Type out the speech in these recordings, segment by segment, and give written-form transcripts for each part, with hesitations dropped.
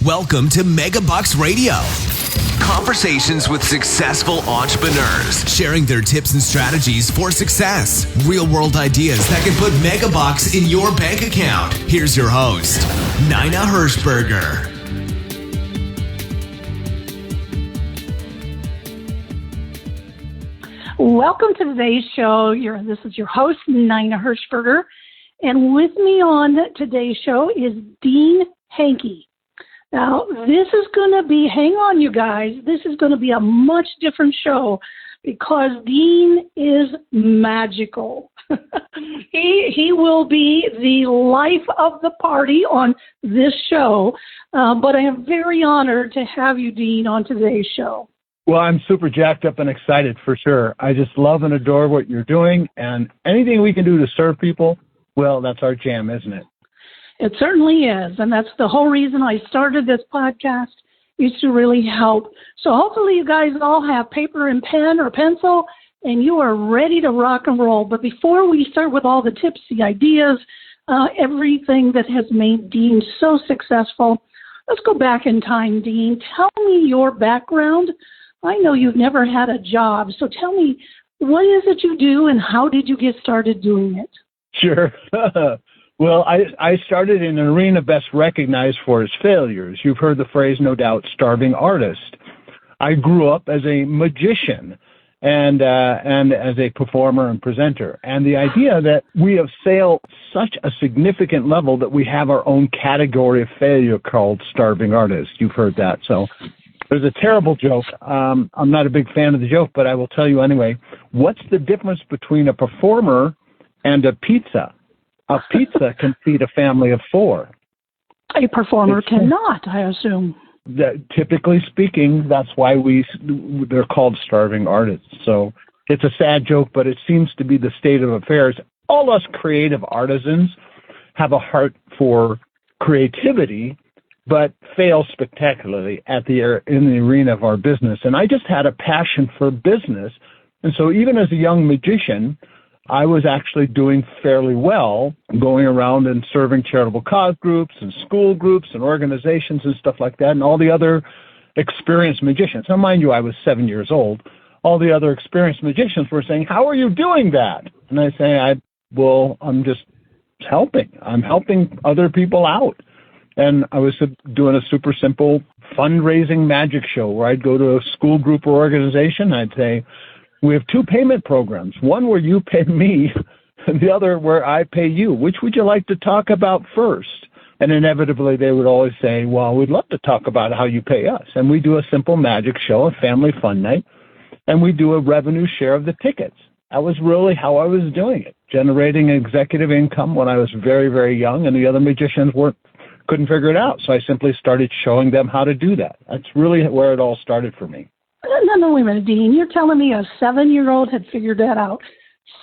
Welcome to Megabucks Radio. Conversations with successful entrepreneurs, sharing their tips and strategies for success. Real-world ideas that can put megabucks in your bank account. Here's your host, Nina Hershberger. Welcome to today's show. This is your host, Nina Hershberger. And with me on today's show is Dean Hankey. Now, this is going to be, hang on you guys, this is going to be a much different show because Dean is magical. He will be the life of the party on this show, but I am very honored to have you, Dean, on today's show. Well, I'm super jacked up and excited for sure. I just love and adore what you're doing, and anything we can do to serve people, well, that's our jam, isn't it? It certainly is, and that's the whole reason I started this podcast, is to really help. So hopefully you guys all have paper and pen or pencil, and you are ready to rock and roll. But before we start with all the tips, the ideas, everything that has made Dean so successful, let's go back in time, Dean. Tell me your background. I know you've never had a job, so tell me, what is it you do, and how did you get started doing it? Sure. Well, I started in an arena best recognized for its failures. You've heard the phrase, no doubt, starving artist. I grew up as a magician and as a performer and presenter. And the idea that we have sailed such a significant level that we have our own category of failure called starving artist. You've heard that. So there's a terrible joke. I'm not a big fan of the joke, but I will tell you anyway. What's the difference between a performer and a pizza? A pizza can feed a family of 4. A performer cannot, I assume. Typically speaking, that's why they're called starving artists. So it's a sad joke, but it seems to be the state of affairs. All us creative artisans have a heart for creativity, but fail spectacularly in the arena of our business. And I just had a passion for business. And so even as a young magician, I was actually doing fairly well, going around and serving charitable cause groups and school groups and organizations and stuff like that, and all the other experienced magicians. Now, mind you, I was 7 years old. All the other experienced magicians were saying, how are you doing that? And I say, I'm just helping. I'm helping other people out. And I was doing a super simple fundraising magic show where I'd go to a school group or organization. I'd say, we have 2 payment programs, one where you pay me and the other where I pay you. Which would you like to talk about first? And inevitably they would always say, well, we'd love to talk about how you pay us. And we do a simple magic show, a family fun night, and we do a revenue share of the tickets. That was really how I was doing it, generating executive income when I was very, very young, and the other magicians couldn't figure it out. So I simply started showing them how to do that. That's really where it all started for me. No, wait a minute, Dean. You're telling me a 7-year-old had figured that out.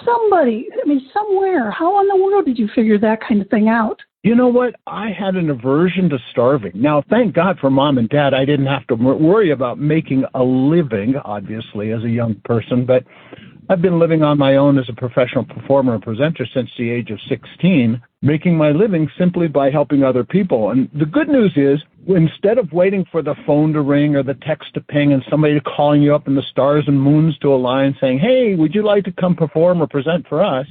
Somewhere. How in the world did you figure that kind of thing out? You know what? I had an aversion to starving. Now, thank God for Mom and Dad. I didn't have to worry about making a living, obviously, as a young person. But I've been living on my own as a professional performer and presenter since the age of 16, making my living simply by helping other people. And the good news is, instead of waiting for the phone to ring or the text to ping and somebody calling you up and the stars and moons to align saying, hey, would you like to come perform or present for us?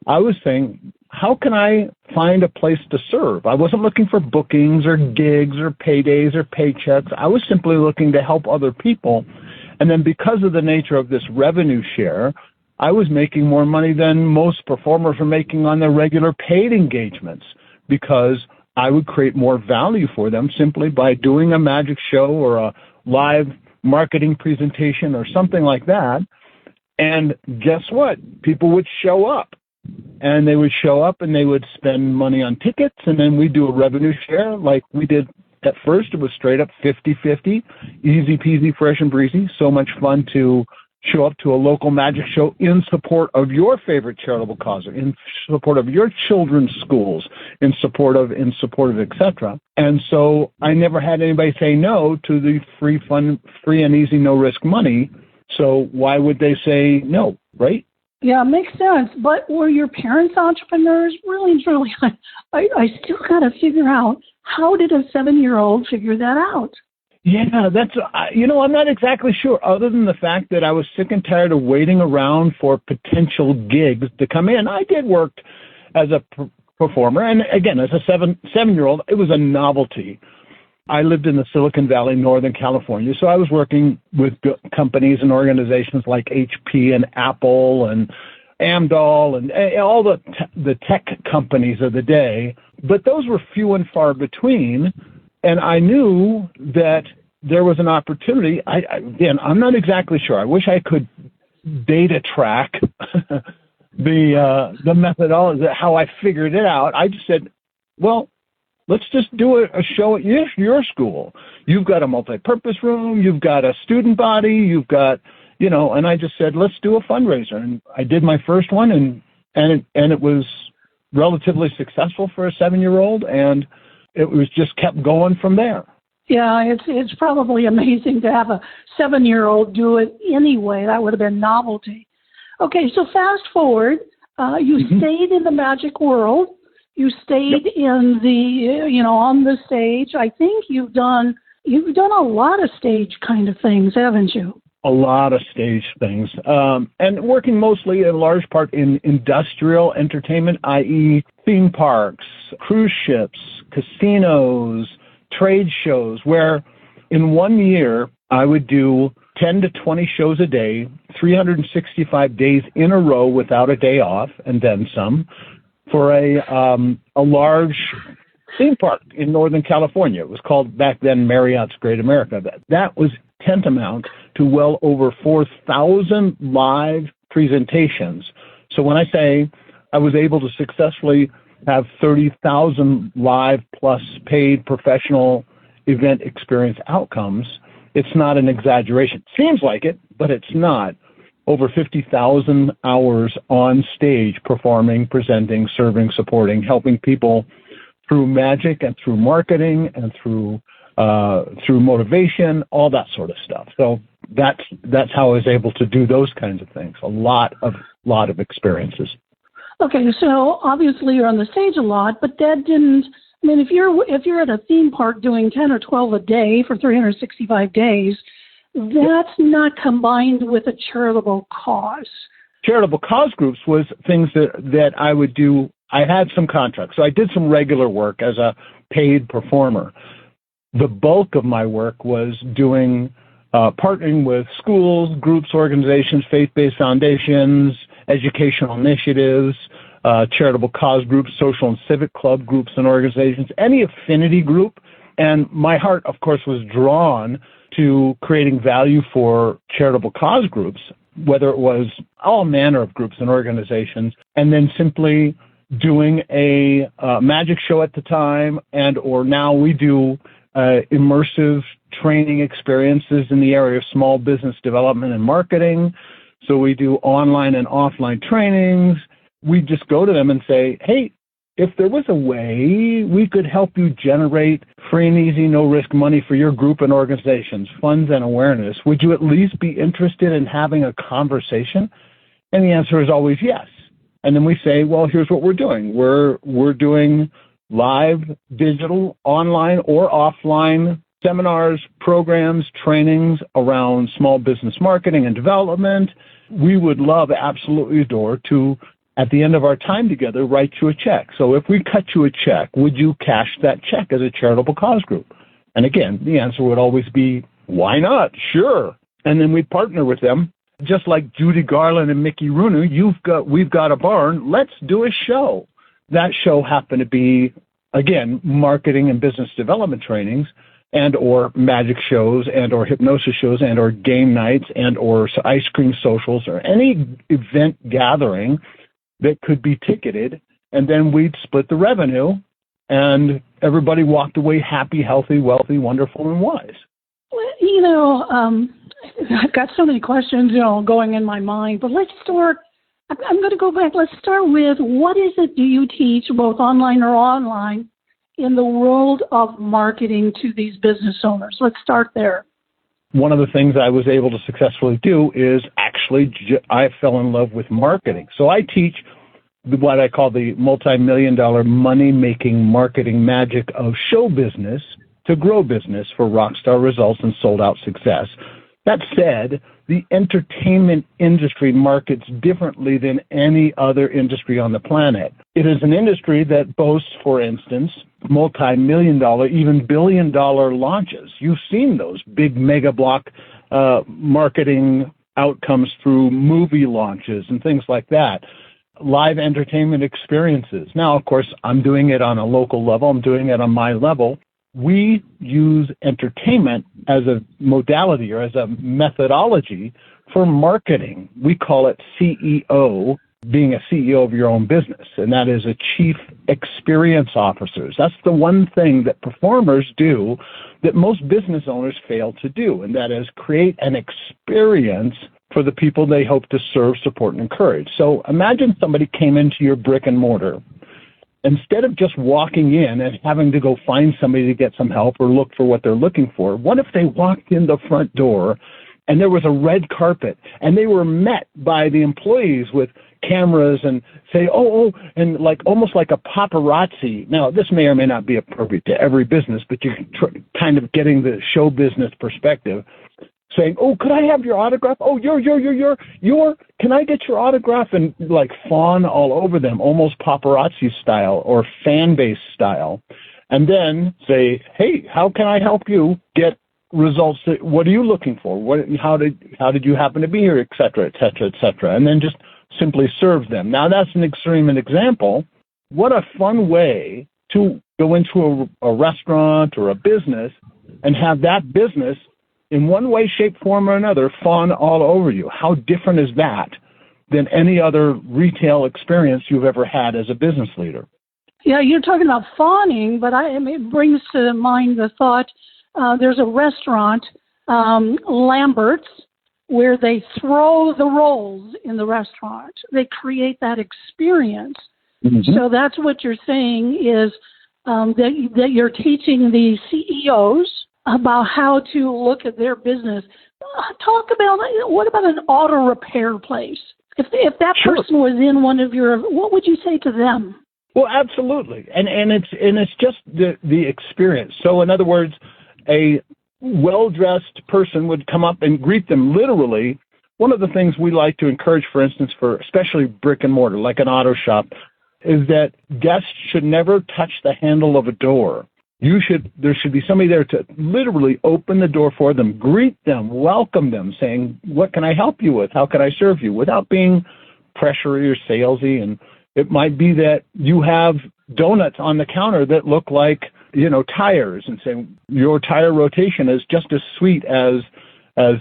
I was saying, how can I find a place to serve? I wasn't looking for bookings or gigs or paydays or paychecks. I was simply looking to help other people. And then because of the nature of this revenue share, I was making more money than most performers are making on their regular paid engagements because I would create more value for them simply by doing a magic show or a live marketing presentation or something like that. And guess what? People would show up. And they would show up and they would spend money on tickets, and then we do a revenue share like we did at first. It was straight up 50-50, easy peasy, fresh and breezy. So much fun to show up to a local magic show in support of your favorite charitable cause, in support of your children's schools, in support of etc. And so I never had anybody say no to the free and easy, no risk money. So why would they say no, right? Yeah, it makes sense. But were your parents entrepreneurs? Really, truly, I still got to figure out How did a 7-year-old figure that out? Yeah, I'm not exactly sure, other than the fact that I was sick and tired of waiting around for potential gigs to come in. I did work as a performer, and again, as a 7-year-old, it was a novelty. I lived in the Silicon Valley, Northern California, so I was working with companies and organizations like HP and Apple and Amdahl and all the tech companies of the day, but those were few and far between, and I knew that there was an opportunity. I'm not exactly sure. I wish I could data track the methodology, how I figured it out. I just said, well, let's just do a show at your school. You've got a multi-purpose room. You've got a student body. You've got, and I just said, let's do a fundraiser. And I did my first one, and it was relatively successful for a 7-year-old, and it was just kept going from there. Yeah, it's probably amazing to have a 7-year-old do it anyway. That would have been novelty. Okay, so fast forward, you stayed in the magic world. You stayed in the, on the stage. I think you've done a lot of stage kind of things, haven't you? A lot of stage things, and working mostly in large part in industrial entertainment, i.e. theme parks, cruise ships, casinos, trade shows, where in 1 year I would do 10 to 20 shows a day, 365 days in a row without a day off, and then some, for a large theme park in Northern California. It was called back then Marriott's Great America. That was tantamount to well over 4,000 live presentations. So when I say I was able to successfully have 30,000 live plus paid professional event experience outcomes, it's not an exaggeration. Seems like it, but it's not. Over 50,000 hours on stage performing, presenting, serving, supporting, helping people through magic and through marketing and through motivation, all that sort of stuff. So that's how I was able to do those kinds of things. A lot of experiences. Okay, so obviously you're on the stage a lot, but that didn't. I mean, if you're at a theme park doing 10 or 12 a day for 365 days, that's not combined with a charitable cause. Charitable cause groups was things that I would do. I had some contracts, so I did some regular work as a paid performer. The bulk of my work was doing partnering with schools, groups, organizations, faith-based foundations, educational initiatives, charitable cause groups, social and civic club groups and organizations, any affinity group. And my heart, of course, was drawn to creating value for charitable cause groups, whether it was all manner of groups and organizations, and then simply doing a magic show at the time, and or now we do immersive training experiences in the area of small business development and marketing. So we do online and offline trainings. We just go to them and say, hey, if there was a way we could help you generate free and easy, no-risk money for your group and organizations, funds and awareness, would you at least be interested in having a conversation? And the answer is always yes. And then we say, well, here's what we're doing. We're doing live, digital, online, or offline seminars, programs, trainings around small business marketing and development. We would love, absolutely adore, to, at the end of our time together, write you a check. So if we cut you a check, would you cash that check as a charitable cause group? And again, the answer would always be, why not? Sure. And then we partner with them. Just like Judy Garland and Mickey Rooney, we've got a barn, let's do a show. That show happened to be, again, marketing and business development trainings and or magic shows and or hypnosis shows and or game nights and or ice cream socials or any event gathering that could be ticketed, and then we'd split the revenue, and everybody walked away happy, healthy, wealthy, wonderful, and wise. Well, I've got so many questions, going in my mind, but let's start. I'm going to go back. Let's start with, what is it do you teach, both online or online, in the world of marketing to these business owners? Let's start there. One of the things I was able to successfully do is actually I fell in love with marketing. So I teach what I call the multi-million-dollar money-making marketing magic of show business to grow business for rockstar results and sold-out success. That said, the entertainment industry markets differently than any other industry on the planet. It is an industry that boasts, for instance, multi-million-dollar, even billion-dollar launches. You've seen those big mega block marketing outcomes through movie launches and things like that. Live entertainment experiences. Now, of course, I'm doing it on a local level. I'm doing it on my level. We use entertainment as a modality or as a methodology for marketing. We call it CEO, being a CEO of your own business, and that is a chief experience officers. That's the one thing that performers do that most business owners fail to do, and that is create an experience for the people they hope to serve, support, and encourage. So imagine somebody came into your brick and mortar. Instead of just walking in and having to go find somebody to get some help or look for what they're looking for, what if they walked in the front door and there was a red carpet and they were met by the employees with cameras and say, and like almost like a paparazzi. Now, this may or may not be appropriate to every business, but you're kind of getting the show business perspective. Saying, could I have your autograph? Can I get your autograph? And like fawn all over them, almost paparazzi style or fan base style. And then say, hey, how can I help you get results? What are you looking for? How did you happen to be here, et cetera, et cetera, et cetera. And then just simply serve them. Now, that's an extreme example. What a fun way to go into a restaurant or a business and have that business in one way, shape, form, or another, fawn all over you. How different is that than any other retail experience you've ever had as a business leader? Yeah, you're talking about fawning, but it brings to mind the thought, there's a restaurant, Lambert's, where they throw the rolls in the restaurant. They create that experience. Mm-hmm. So that's what you're saying is that you're teaching the CEOs about how to look at their business. Talk about, what about an auto repair place? If that person was in one of your, what would you say to them? Well, absolutely, and it's just the experience. So, in other words, a well-dressed person would come up and greet them literally. One of the things we like to encourage, for instance, for especially brick and mortar, like an auto shop, is that guests should never touch the handle of a door. There should be somebody there to literally open the door for them, greet them, welcome them, saying, what can I help you with? How can I serve you? Without being pressury or salesy. And it might be that you have donuts on the counter that look like, tires, and saying your tire rotation is just as sweet as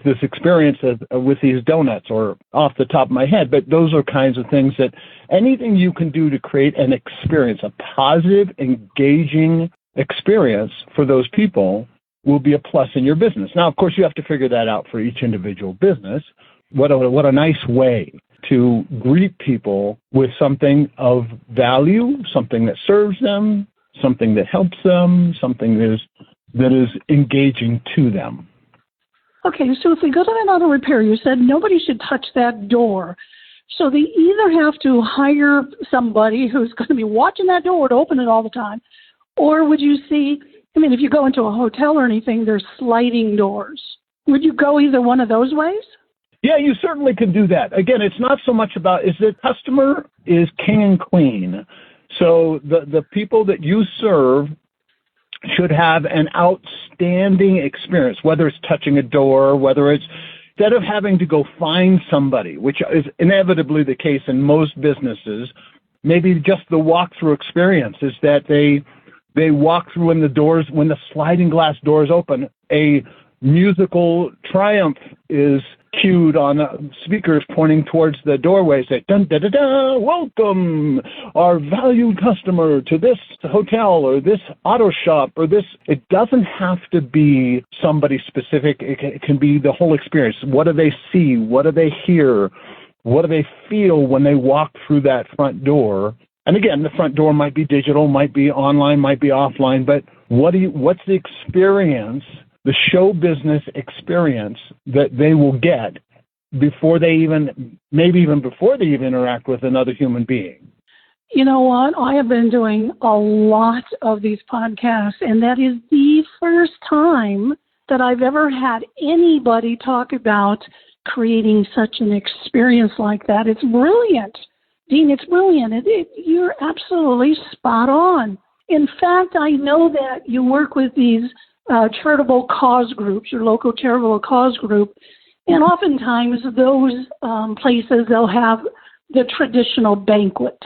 this experience with these donuts, or off the top of my head. But those are kinds of things that anything you can do to create an experience, a positive, engaging experience for those people will be a plus in your business. Now, of course, you have to figure that out for each individual business. What a nice way to greet people with something of value, something that serves them, something that helps them, something that is engaging to them. Okay, so if we go to an auto repair, you said nobody should touch that door. So they either have to hire somebody who's going to be watching that door to open it all the time, or would you see, if you go into a hotel or anything, there's sliding doors. Would you go either one of those ways? Yeah, you certainly can do that. Again, it's not so much about, is the customer is king and queen. So the people that you serve should have an outstanding experience, whether it's touching a door, whether it's, instead of having to go find somebody, which is inevitably the case in most businesses, maybe just the walkthrough experience is that they walk through when the sliding glass doors open, a musical triumph is cued on speakers pointing towards the doorway, say, dun, da, da, da, welcome, our valued customer, to this hotel or this auto shop or this. It doesn't have to be somebody specific. It can be the whole experience. What do they see? What do they hear? What do they feel when they walk through that front door? And again, the front door might be digital, might be online, might be offline, but what's the experience, the show business experience that they will get before they even interact with another human being? You know what? I have been doing a lot of these podcasts, and that is the first time that I've ever had anybody talk about creating such an experience like that. It's brilliant. Dean, it's brilliant. You're absolutely spot on. In fact, I know that you work with these charitable cause groups, your local charitable cause group, and oftentimes those places, they'll have the traditional banquet.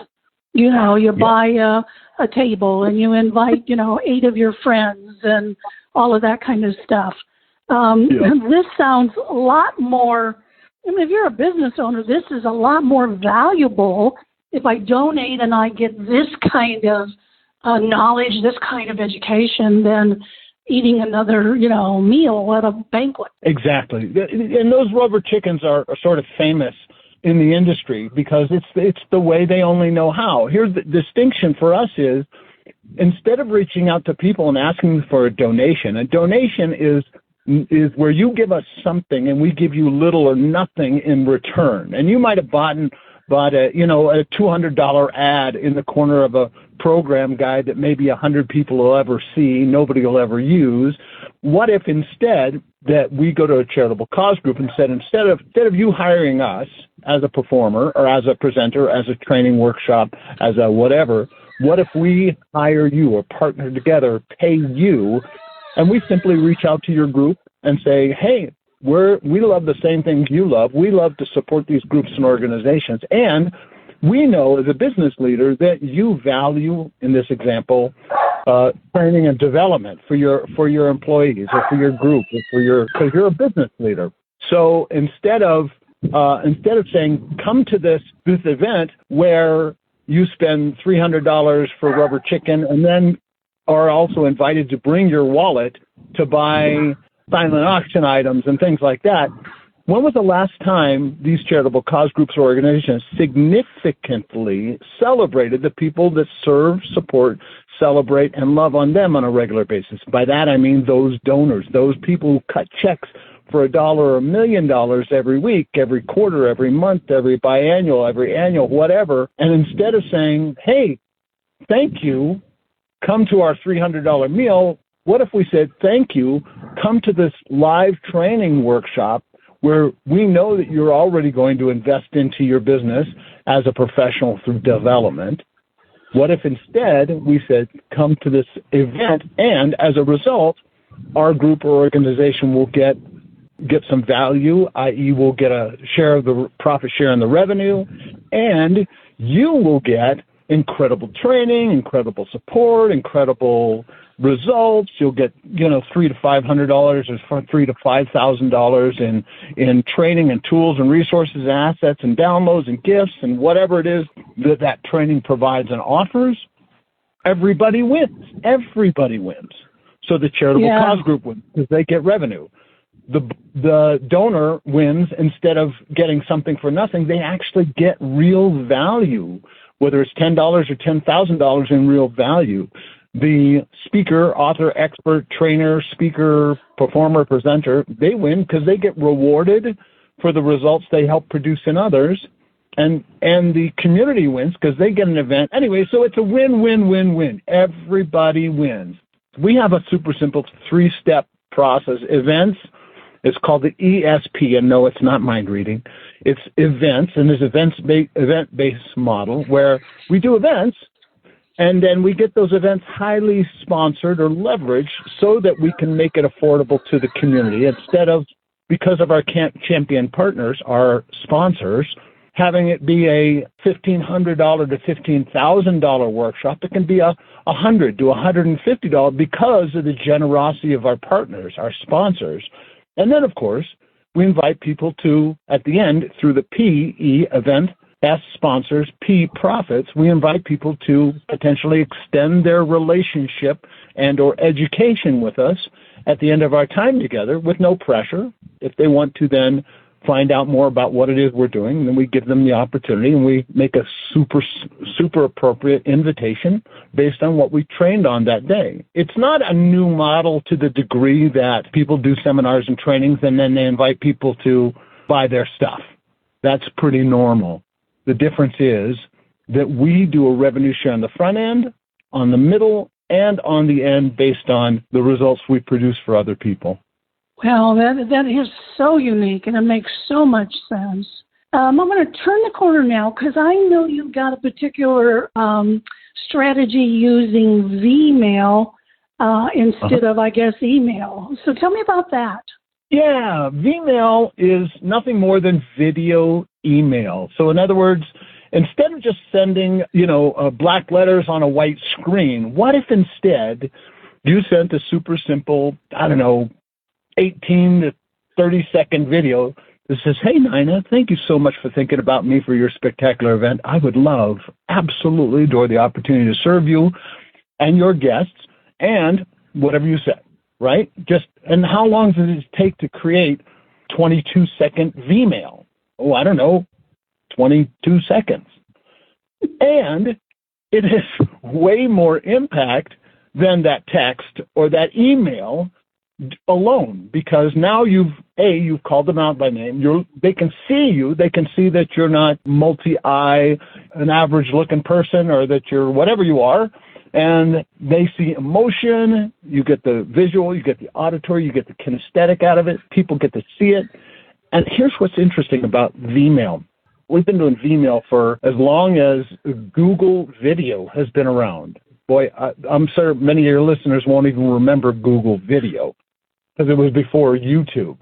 You know, you buy a table and you invite, 8 of your friends and all of that kind of stuff. This sounds a lot more, if you're a business owner, this is a lot more valuable if I donate and I get this kind of knowledge, this kind of education, than eating another, meal at a banquet. Exactly. And those rubber chickens are sort of famous in the industry because it's the way they only know how. Here's the distinction for us is, instead of reaching out to people and asking for a donation is where you give us something and we give you little or nothing in return. And you might have bought a $200 ad in the corner of a program guide that maybe 100 people will ever see, nobody will ever use. What if instead that we go to a charitable cause group and said, instead of you hiring us as a performer or as a presenter, as a training workshop, as a whatever, what if we hire you or partner together, pay you, and we simply reach out to your group and say, hey, we love the same things you love. We love to support these groups and organizations. And we know as a business leader that you value, in this example, training and development for your employees or for your group or because you're a business leader. So instead of saying, come to this event where you spend $300 for rubber chicken and then are also invited to bring your wallet to buy silent auction items and things like that. When was the last time these charitable cause groups or organizations significantly celebrated the people that serve, support, celebrate, and love on them on a regular basis? By that, I mean those donors, those people who cut checks for $1 or $1 million every week, every quarter, every month, every biannual, every annual, whatever. And instead of saying, hey, thank you, come to our $300 meal, what if we said, thank you, come to this live training workshop where we know that you're already going to invest into your business as a professional through development. What if instead we said, come to this event, and as a result, our group or organization will get some value, i.e. we'll get a share of the profit share in the revenue, and you will get incredible training, incredible support, incredible results. You'll get, $300 to $500 or $3,000 to $5,000 in training and tools and resources and assets and downloads and gifts and whatever it is that training provides and offers. Everybody wins. Everybody wins. So the charitable cause group wins because they get revenue. The donor wins. Instead of getting something for nothing, they actually get real value, whether it's $10 or $10,000 in real value. The speaker, author, expert, trainer, speaker, performer, presenter, they win because they get rewarded for the results they help produce in others. And the community wins because they get an event. Anyway, so it's a win-win-win-win. Everybody wins. We have a super simple 3-step process. Events, it's called the ESP, and no, it's not mind reading. It's events, and there's event-based model where we do events, and then we get those events highly sponsored or leveraged so that we can make it affordable to the community instead of, because of our champion partners, our sponsors, having it be a $1,500 to $15,000 workshop. It can be a $100 to $150 because of the generosity of our partners, our sponsors. And then, of course, we invite people to, at the end, through the PE event, S sponsors, P profits, we invite people to potentially extend their relationship and or education with us at the end of our time together with no pressure. If they want to then find out more about what it is we're doing, then we give them the opportunity and we make a super appropriate invitation based on what we trained on that day. It's not a new model to the degree that people do seminars and trainings and then they invite people to buy their stuff. That's pretty normal. The difference is that we do a revenue share on the front end, on the middle, and on the end based on the results we produce for other people. Well, that is so unique, and it makes so much sense. I'm going to turn the corner now because I know you've got a particular strategy using Vmail instead of, I guess, email. So tell me about that. Yeah, Vmail is nothing more than video email. So in other words, instead of just sending, black letters on a white screen, what if instead you sent a super simple, 18 to 30-second video that says, "Hey, Nina, thank you so much for thinking about me for your spectacular event. I would absolutely adore the opportunity to serve you and your guests," and whatever you said, right? And how long does it take to create 22-second Vmail? 22 seconds. And it has way more impact than that text or that email alone, because now you've called them out by name. They can see you. They can see that you're not multi-eye, an average-looking person, or that you're whatever you are, and they see emotion. You get the visual, you get the auditory, you get the kinesthetic out of it. People get to see it. And here's what's interesting about Vmail. We've been doing Vmail for as long as Google Video has been around. Boy, I'm sure many of your listeners won't even remember Google Video because it was before YouTube.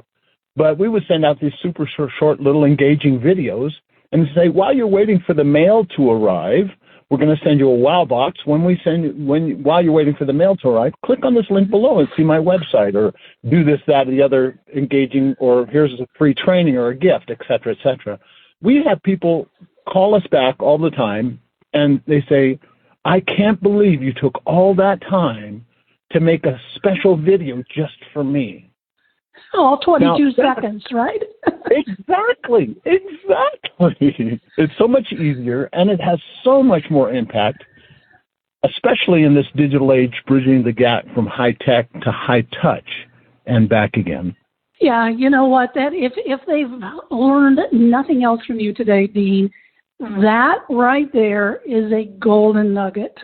But we would send out these super short little engaging videos and say, while you're waiting for the mail to arrive, we're going to send you a wow box. While you're waiting for the mail to arrive, click on this link below and see my website, or do this, that, or the other engaging, or here's a free training or a gift, et cetera, et cetera. We have people call us back all the time, and they say, "I can't believe you took all that time to make a special video just for me." All 22 seconds, right? Exactly. It's so much easier, and it has so much more impact, especially in this digital age, bridging the gap from high tech to high touch and back again. Yeah, you know what? That if they've learned nothing else from you today, Dean, that right there is a golden nugget.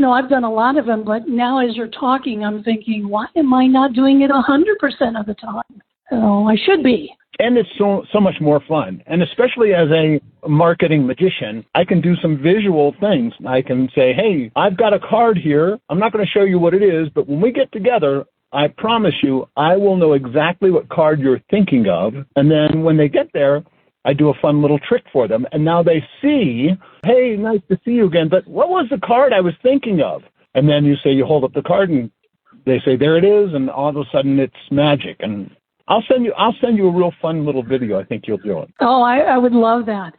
I've done a lot of them, but now as you're talking, I'm thinking, why am I not doing it 100% of the time? Oh, I should be. And it's so much more fun. And especially as a marketing magician, I can do some visual things. I can say, "Hey, I've got a card here. I'm not going to show you what it is, but when we get together, I promise you, I will know exactly what card you're thinking of." And then when they get there, I do a fun little trick for them. And now they see, "Hey, nice to see you again, but what was the card I was thinking of?" And then you hold up the card and they say, "There it is." And all of a sudden it's magic. And I'll send you a real fun little video. I think you'll do it. Oh, I would love that.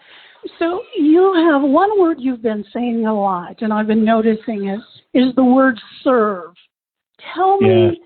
So you have one word you've been saying a lot, and I've been noticing is the word serve. Tell me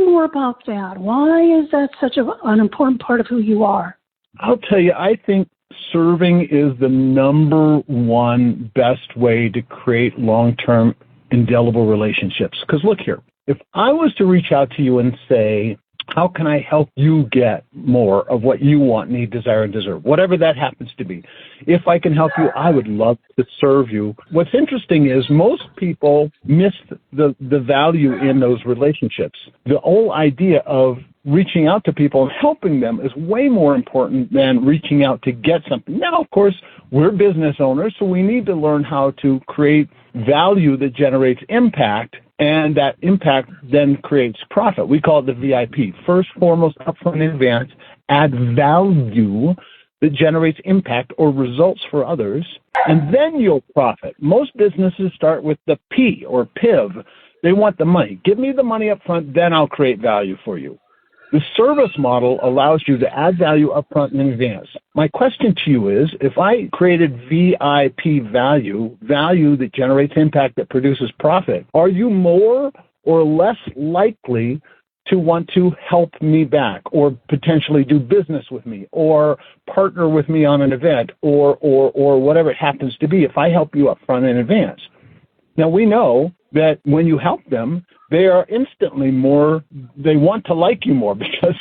more about that. Why is that such an important part of who you are? I'll tell you, I think serving is the number one best way to create long-term, indelible relationships. Because look here, if I was to reach out to you and say, "How can I help you get more of what you want, need, desire, and deserve?" Whatever that happens to be. If I can help you, I would love to serve you. What's interesting is most people miss the value in those relationships. The whole idea of reaching out to people and helping them is way more important than reaching out to get something. Now, of course, we're business owners, so we need to learn how to create value that generates impact, and that impact then creates profit. We call it the VIP. First, foremost, upfront, in advance, add value that generates impact or results for others, and then you'll profit. Most businesses start with the P or PIV. They want the money. Give me the money up front, then I'll create value for you. The service model allows you to add value up front and in advance. My question to you is, if I created VIP value that generates impact that produces profit, are you more or less likely to want to help me back, or potentially do business with me, or partner with me on an event, or whatever it happens to be, if I help you up front in advance? Now, we know that when you help them, they are instantly they want to like you more, because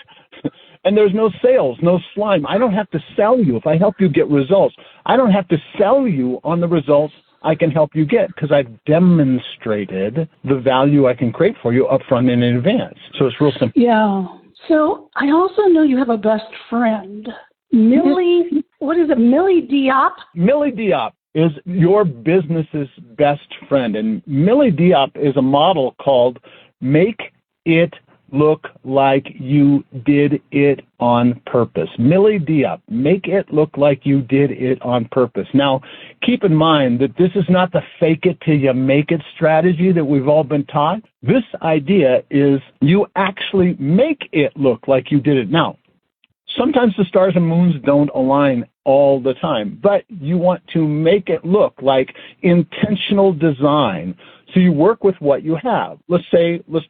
And there's no sales, no slime. I don't have to sell you. If I help you get results, I don't have to sell you on the results I can help you get because I've demonstrated the value I can create for you up front and in advance. So it's real simple. Yeah. So I also know you have a best friend, Millie. What is it, Millie Diop? Millie Diop is your business's best friend. And Millie Diop is a model called Make It Look Like You Did It on Purpose. Millie Diop, make it look like you did it on purpose. Now, keep in mind that this is not the fake it till you make it strategy that we've all been taught. This idea is you actually make it look like you did it. Now, sometimes the stars and moons don't align all the time, but you want to make it look like intentional design. So you work with what you have. Let's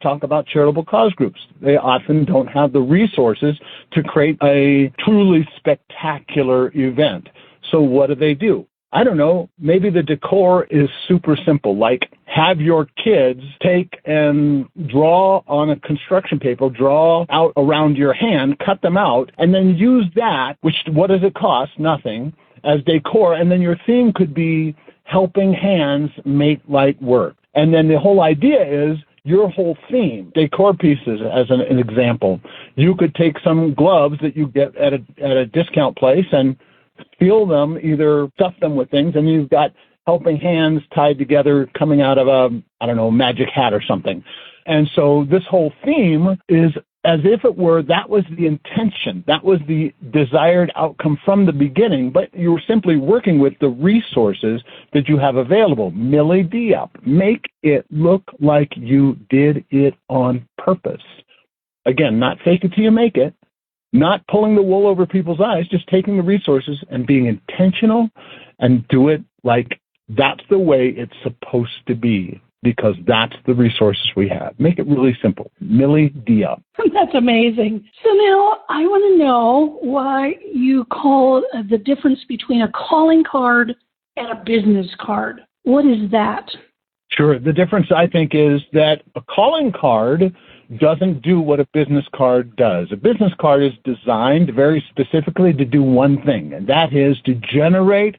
talk about charitable cause groups. They often don't have the resources to create a truly spectacular event. So what do? I don't know, maybe the decor is super simple, like have your kids take and draw on a construction paper, draw out around your hand, cut them out, and then use that, which what does it cost? Nothing, as decor, and then your theme could be helping hands make light work. And then the whole idea is your whole theme, decor pieces as an example. You could take some gloves that you get at a discount place and feel them, either stuff them with things, and you've got helping hands tied together coming out of a magic hat or something. And so this whole theme is as if it were, that was the intention, that was the desired outcome from the beginning, but you were simply working with the resources that you have available. Millie Diop, make it look like you did it on purpose. Again, not fake it till you make it, not pulling the wool over people's eyes, just taking the resources and being intentional and do it like that's the way it's supposed to be, because that's the resources we have. Make it really simple. Millie Diop. That's amazing. So now I want to know why you call the difference between a calling card and a business card. What is that? Sure. The difference, I think, is that a calling card doesn't do what a business card does. A business card is designed very specifically to do one thing, and that is to generate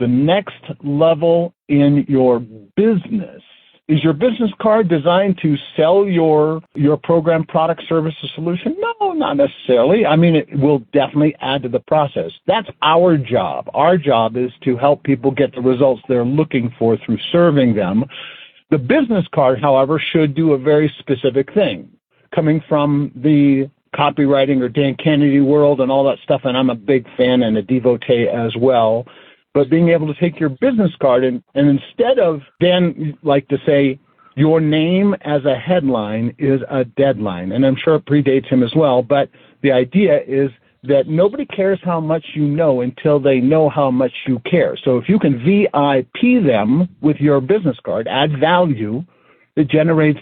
the next level in your business. Is your business card designed to sell your program, product, service, or solution? No, not necessarily. I mean, it will definitely add to the process. That's our job. Our job is to help people get the results they're looking for through serving them. The business card, however, should do a very specific thing. Coming from the copywriting or Dan Kennedy world and all that stuff, and I'm a big fan and a devotee as well, but being able to take your business card and instead of, Dan like to say, your name as a headline is a deadline. And I'm sure it predates him as well, but the idea is that nobody cares how much you know until they know how much you care. So if you can VIP them with your business card, add value, it generates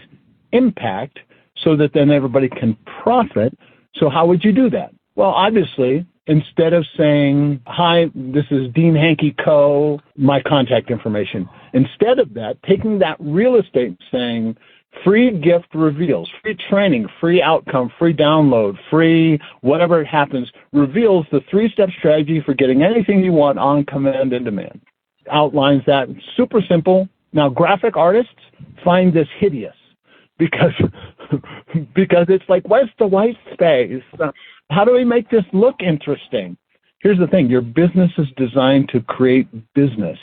impact so that then everybody can profit. So how would you do that? Well, obviously, instead of saying, hi, this is Dean Hankey Co., my contact information. Instead of that, taking that real estate, saying, free gift reveals, free training, free outcome, free download, free whatever it happens, reveals the 3-step strategy for getting anything you want on command and demand. Outlines that. Super simple. Now, graphic artists find this hideous because it's like, where's the white space? How do we make this look interesting? Here's the thing. Your business is designed to create business,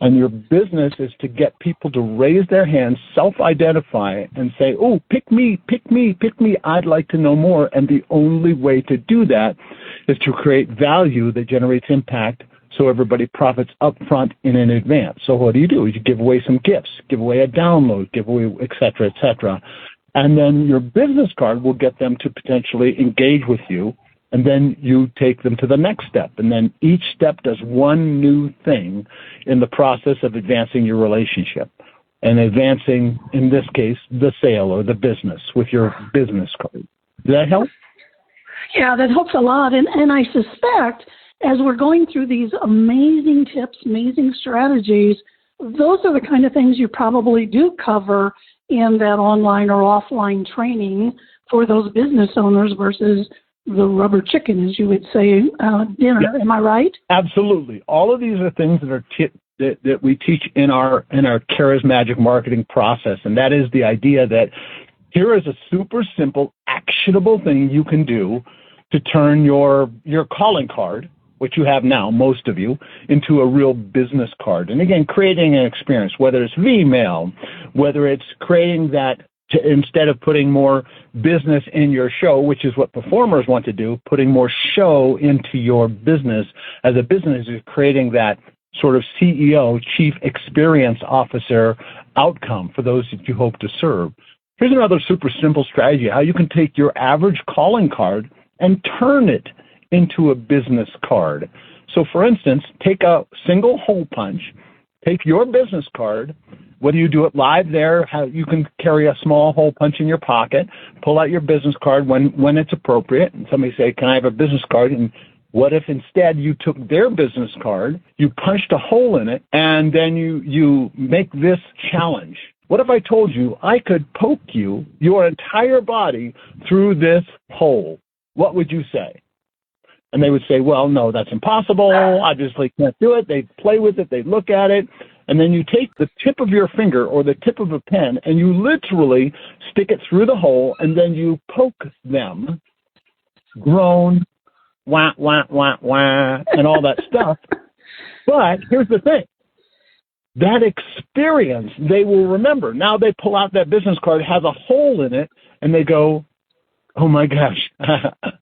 and your business is to get people to raise their hands, self-identify, and say, oh, pick me, pick me, pick me. I'd like to know more. And the only way to do that is to create value that generates impact so everybody profits up front and in advance. So what do? You give away some gifts, give away a download, give away, et cetera, et cetera. And then your business card will get them to potentially engage with you, and then you take them to the next step. And then each step does one new thing in the process of advancing your relationship and advancing, in this case, the sale or the business with your business card. Does that help? Yeah, that helps a lot. And I suspect as we're going through these amazing tips, amazing strategies, those are the kind of things you probably do cover in that online or offline training for those business owners versus the rubber chicken, as you would say, dinner. Yeah. Am I right? Absolutely. All of these are things that are that we teach in our charismatic marketing process, and that is the idea that here is a super simple, actionable thing you can do to turn your calling card, which you have now, most of you, into a real business card. And again, creating an experience, whether it's V-mail, whether it's creating that, instead of putting more business in your show, which is what performers want to do, putting more show into your business. As a business, is creating that sort of CEO, Chief Experience Officer outcome for those that you hope to serve. Here's another super simple strategy, how you can take your average calling card and turn it into a business card. So, for instance, take a single hole punch, take your business card, whether you do it live there, you can carry a small hole punch in your pocket, pull out your business card when it's appropriate, and somebody say, can I have a business card? And what if instead you took their business card, you punched a hole in it, and then you make this challenge? What if I told you I could poke you, your entire body, through this hole? What would you say? And they would say, well, no, that's impossible. Obviously can't do it. They'd play with it. They'd look at it. And then you take the tip of your finger or the tip of a pen and you literally stick it through the hole and then you poke them, groan, wah, wah, wah, wah, and all that stuff. But here's the thing. That experience they will remember. Now they pull out that business card, has a hole in it, and they go, oh my gosh,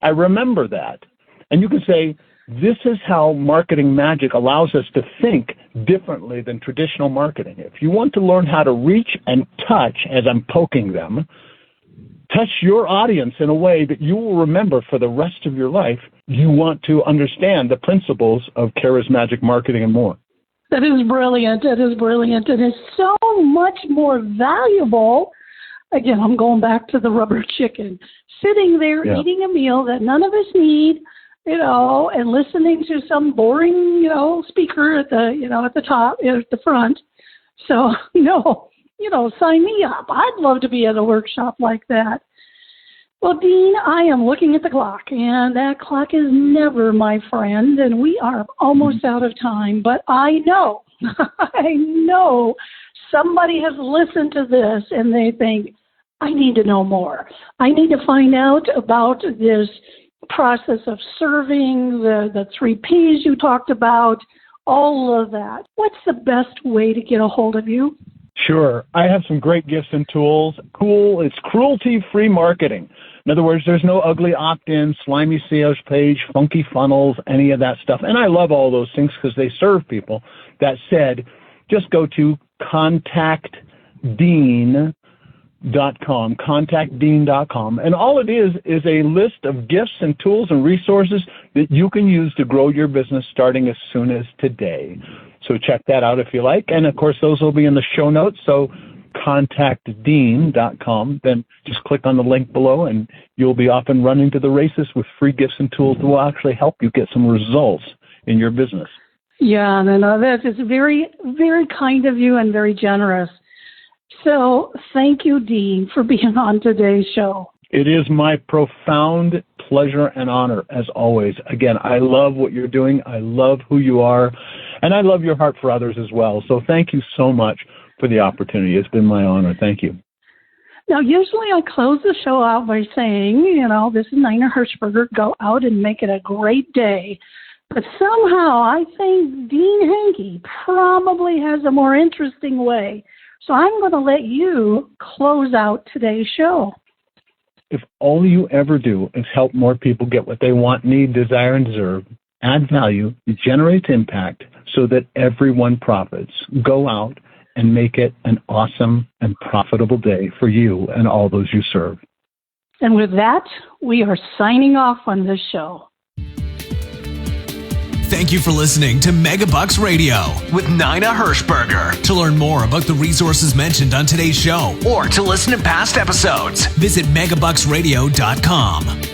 I remember that. And you can say, this is how marketing magic allows us to think differently than traditional marketing. If you want to learn how to reach and touch, as I'm poking them, touch your audience in a way that you will remember for the rest of your life, you want to understand the principles of charismatic marketing and more. That is brilliant. It is brilliant. It is so much more valuable. Again, I'm going back to the rubber chicken. Sitting there eating a meal that none of us need, and listening to some boring, speaker at the top, at the front. So, sign me up. I'd love to be at a workshop like that. Well, Dean, I am looking at the clock, and that clock is never my friend, and we are almost out of time. But I know somebody has listened to this, and they think, I need to know more. I need to find out about this process of serving, the 3 Ps you talked about, all of that. What's the best way to get a hold of you? Sure. I have some great gifts and tools. It's cruelty-free marketing. In other words, there's no ugly opt-in, slimy sales page, funky funnels, any of that stuff. And I love all those things because they serve people. That said, just go to contactdean.com, contactdean.com. And all it is a list of gifts and tools and resources that you can use to grow your business starting as soon as today. So check that out if you like. And, of course, those will be in the show notes. So contactdean.com. Then just click on the link below, and you'll be off and running to the races with free gifts and tools that will actually help you get some results in your business. Yeah, that is very, very kind of you and very generous. So thank you, Dean, for being on today's show. It is my profound pleasure and honor, as always. Again, I love what you're doing. I love who you are, and I love your heart for others as well. So thank you so much for the opportunity. It's been my honor. Thank you. Now, usually I close the show out by saying, this is Nina Hershberger. Go out and make it a great day. But somehow I think Dean Hankey probably has a more interesting way. So I'm going to let you close out today's show. If all you ever do is help more people get what they want, need, desire, and deserve, add value, generate impact so that everyone profits, go out and make it an awesome and profitable day for you and all those you serve. And with that, we are signing off on this show. Thank you for listening to Megabucks Radio with Nina Hershberger. To learn more about the resources mentioned on today's show or to listen to past episodes, visit megabucksradio.com.